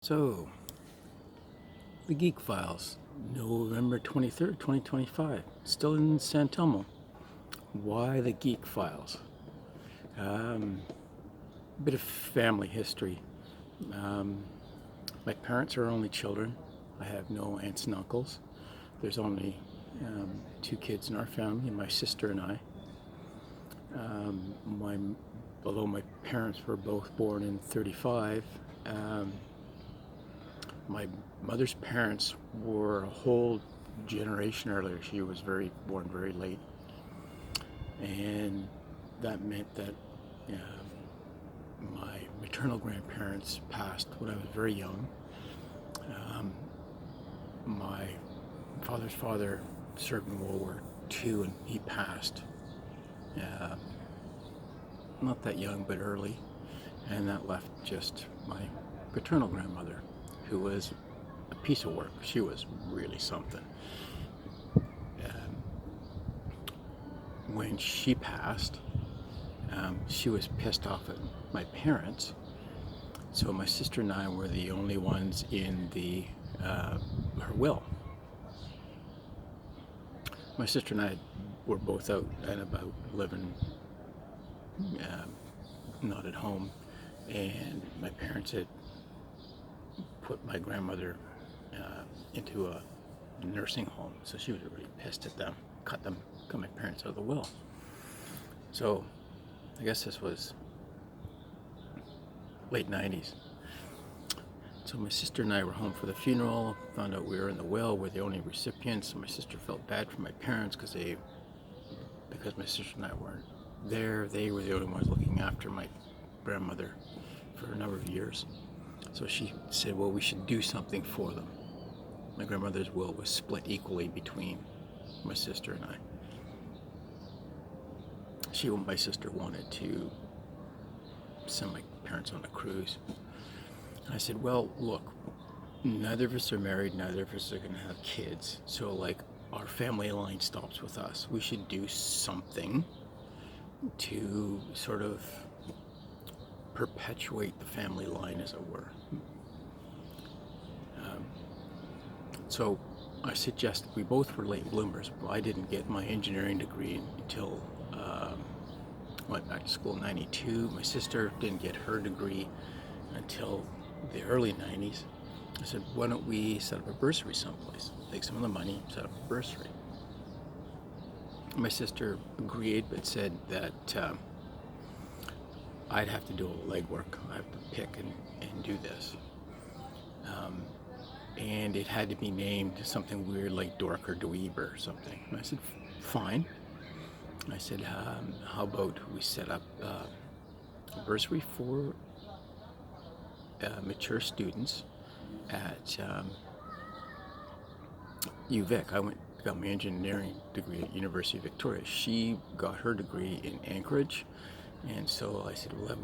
So, the GEEK Files, November 23rd, 2025, still in San Telmo. Why the GEEK Files? A bit of family history. My parents are only children. I have no aunts and uncles. There's only two kids in our family, my sister and I. Although my parents were both born in 35, my mother's parents were a whole generation earlier. She was born very late, and that meant that my maternal grandparents passed when I was very young. My father's father served in World War II, and he passed not that young, but early, and that left just my paternal grandmother, who was a piece of work. She was really something. When she passed, she was pissed off at my parents, so my sister and I were the only ones in her will. My sister and I were both out and about, living not at home, and my parents had put my grandmother into a nursing home, so she was really pissed at them, cut my parents out of the will. So I guess this was late 90s. So my sister and I were home for the funeral, found out we were in the will, we're the only recipients. My sister felt bad for my parents because my sister and I weren't there. They were the only ones looking after my grandmother for a number of years. So she said, well, we should do something for them. My grandmother's will was split equally between my sister and I. My sister wanted to send my parents on a cruise. And I said, well, look, neither of us are married, neither of us are going to have kids. So our family line stops with us. We should do something to sort of perpetuate the family line, as it were. So I suggest, we both were late bloomers. I didn't get my engineering degree until went back to school in 92. My sister didn't get her degree until the early 90s. I said, why don't we set up a bursary someplace? Take some of the money, set up a bursary. My sister agreed, but said that I'd have to do a legwork. I have to pick and do this. And it had to be named something weird like Dork or Dweeb or something. And I said, fine. I said, how about we set up a bursary for mature students at UVic. I got my engineering degree at University of Victoria. She got her degree in Anchorage, and so I said, well,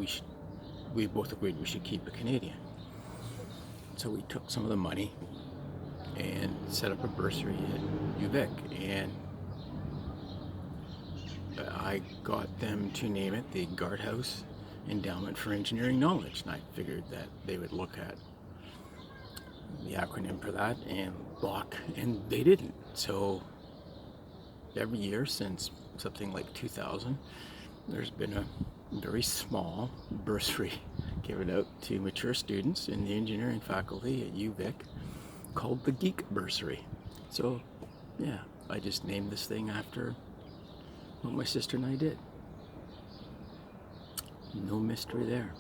we both agreed we should keep a Canadian. So we took some of the money and set up a bursary at UVic, and I got them to name it the Guardhouse Endowment for Engineering Knowledge, and I figured that they would look at the acronym for that and balk, and they didn't. So every year since something like 2000, there's been a very small bursary given out to mature students in the engineering faculty at UVic called the GEEK Bursary. So yeah, I just named this thing after what my sister and I did. No mystery there.